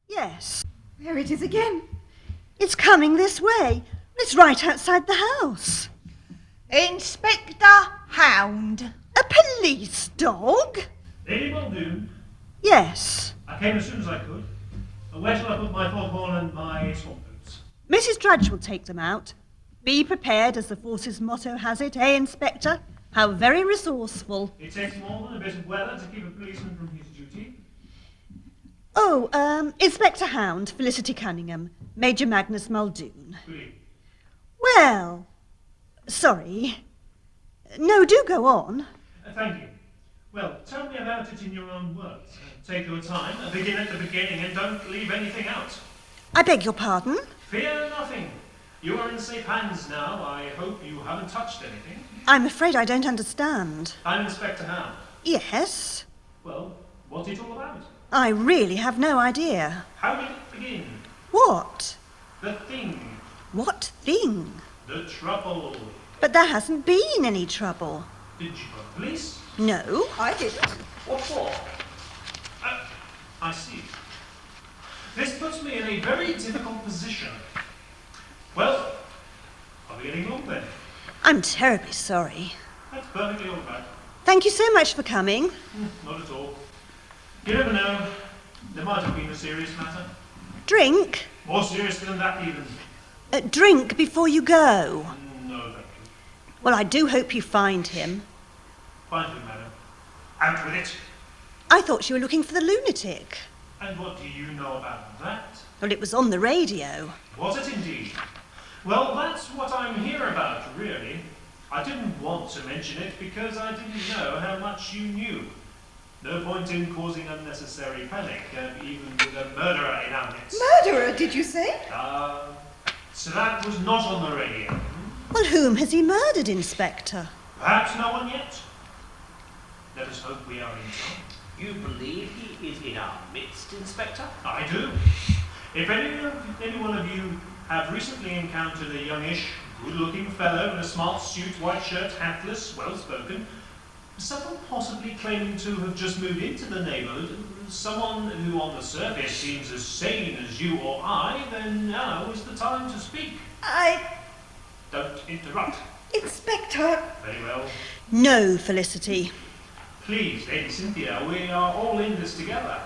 Yes. There it is again. It's coming this way. It's right outside the house. Inspector Hound. A police dog? Lady Muldoon, Yes. I came as soon as I could. Where shall I put my foghorn and my swamp boots? Mrs. Drudge will take them out. Be prepared, as the force's motto has it, eh, Inspector? How very resourceful. It takes more than a bit of weather to keep a policeman from his duty. Oh, Inspector Hound, Felicity Cunningham, Major Magnus Muldoon. Really? Well, sorry. No, do go on. Thank you. Well, tell me about it in your own words. Take your time, begin at the beginning, and don't leave anything out. I beg your pardon? Fear nothing. You are in safe hands now. I hope you haven't touched anything. I'm afraid I don't understand. I'm Inspector Hound. Yes? Well, what's it all about? I really have no idea. How did it begin? What? The thing. What thing? The trouble. But there hasn't been any trouble. Did you phone the police? No. I didn't. What for? I see. This puts me in a very difficult position. Well, are we getting along then? I'm terribly sorry. That's perfectly all right. Thank you so much for coming. Not at all. You never know. There might have been a serious matter. Drink? More serious than that, even. Drink before you go. No, thank you. Well, I do hope you find him. Find him, madam. Out with it. I thought you were looking for the lunatic. And what do you know about that? Well, it was on the radio. Was it indeed? Well, that's what I'm here about, really. I didn't want to mention it because I didn't know how much you knew. No point in causing unnecessary panic, even with a murderer in our midst. Murderer, did you say? So that was not on the radio. Well, whom has he murdered, Inspector? Perhaps no one yet. Let us hope we are in time. You believe he is in our midst, Inspector? I do. If any one of you have recently encountered a youngish, good-looking fellow in a smart suit, white shirt, hatless, well-spoken, someone possibly claiming to have just moved into the neighbourhood, someone who on the surface seems as sane as you or I, then now is the time to speak. Don't interrupt. Inspector. Very well. No, Felicity. Please, Lady Cynthia, we are all in this together.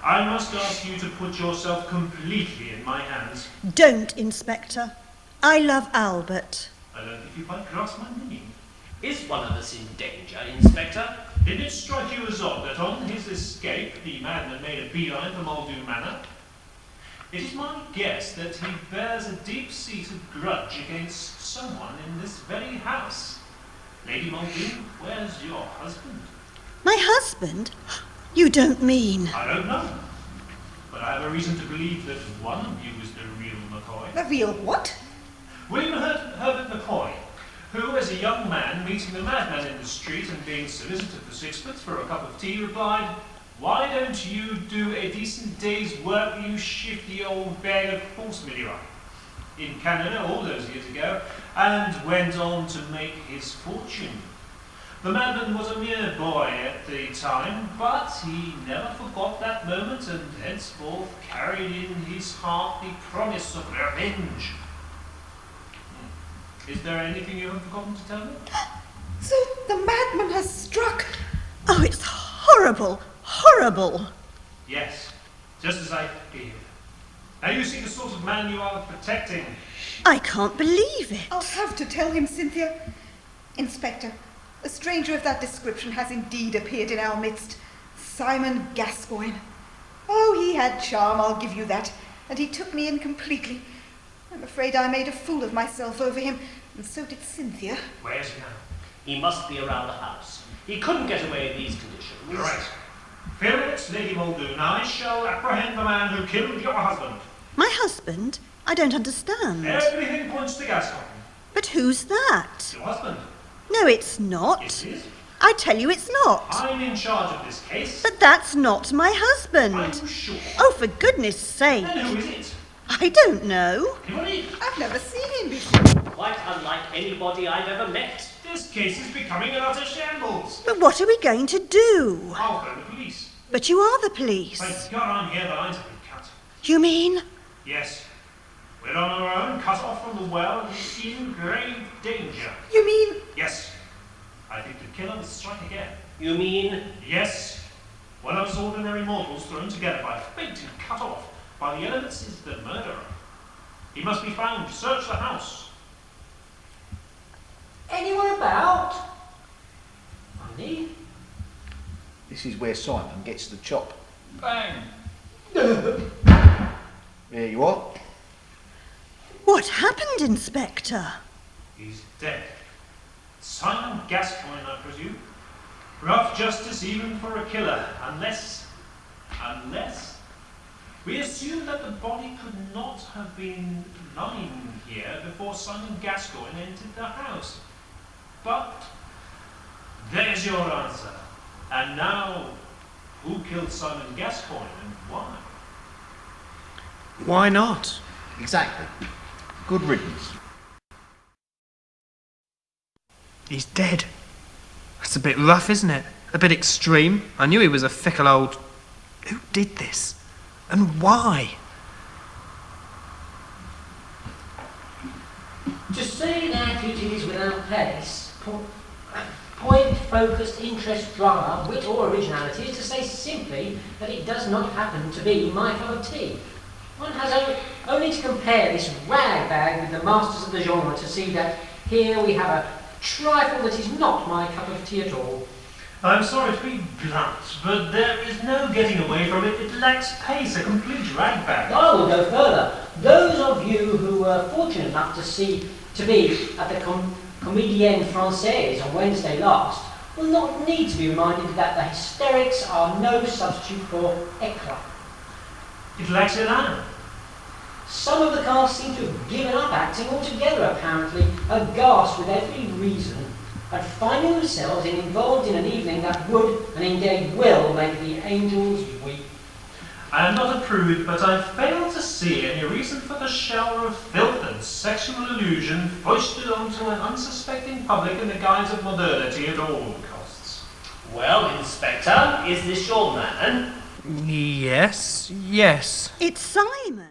I must ask you to put yourself completely in my hands. Don't, Inspector. I love Albert. I don't think you quite grasp my meaning. Is one of us in danger, Inspector? Did it strike you as odd that on his escape the madman made a beeline for Muldoon Manor? It is my guess that he bears a deep-seated grudge against someone in this very house. Lady Muldoon, where's your husband? My husband? You don't mean... I don't know. But I have a reason to believe that one of you is the real McCoy. The real what? William Herbert McCoy, who, as a young man, meeting the madman in the street and being solicited for sixpence for a cup of tea, replied, "Why don't you do a decent day's work, you shifty old bag of horse manure?" in Canada all those years ago, and went on to make his fortune. The madman was a mere boy at the time, but he never forgot that moment and henceforth carried in his heart the promise of revenge. Is there anything you have forgotten to tell me? So the madman has struck. Oh, it's horrible, horrible. Yes, just as I feared. Now you see the sort of man you are protecting. I can't believe it. I'll have to tell him, Cynthia. Inspector, a stranger of that description has indeed appeared in our midst. Simon Gascoigne. Oh, he had charm, I'll give you that. And he took me in completely. I'm afraid I made a fool of myself over him, and so did Cynthia. Where is he now? He must be around the house. He couldn't get away in these conditions. Right. Fear it, Lady Muldoon. I shall apprehend the man who killed your husband. My husband? I don't understand. Everything points to Gascoigne. But who's that? Your husband. No, it's not. It is. I tell you it's not. I'm in charge of this case. But that's not my husband. Are you sure? Oh, for goodness sake. Then who is it? I don't know. Anybody? I've never seen him before. Quite unlike anybody I've ever met. This case is becoming an utter shambles. But what are we going to do? I'll phone the police. But you are the police. Thank God I'm here, the lines have been cut. You mean? Yes. We're on our own, cut off from the well, and in grave danger. You mean... Yes. I think the killer will strike again. You mean? Yes. One of us ordinary mortals thrown together by fate and cut off by the elements is the murderer. He must be found. Search the house. Anyone about? Honey? This is where Simon gets the chop. Bang. There you are. What happened, Inspector? He's dead. Simon Gascoigne, I presume. Rough justice even for a killer, unless we assume that the body could not have been lying here before Simon Gascoigne entered the house. But there's your answer. And now, who killed Simon Gascoigne and why? Why not? Exactly. Good riddance. He's dead. That's a bit rough, isn't it? A bit extreme. I knew he was a fickle old... Who did this? And why? To say that it is without place, point, focused, interest, drama, wit or originality is to say simply that it does not happen to be my cup of tea. One has only to compare this rag bag with the masters of the genre to see that here we have a trifle that is not my cup of tea at all. I'm sorry to be blunt, but there is no getting away from it. It lacks pace, a complete rag bag. I will go further. Those of you who were fortunate enough to be at the Comédie Française on Wednesday last will not need to be reminded that the hysterics are no substitute for éclat. It lacks elan. Some of the cast seem to have given up acting altogether, apparently, aghast with every reason, and finding themselves involved in an evening that would, and indeed will, make the angels weep. I am not a prude, but I fail to see any reason for the shower of filth and sexual illusion foisted onto an unsuspecting public in the guise of modernity at all costs. Well, Inspector, is this your man? Yes. It's Simon.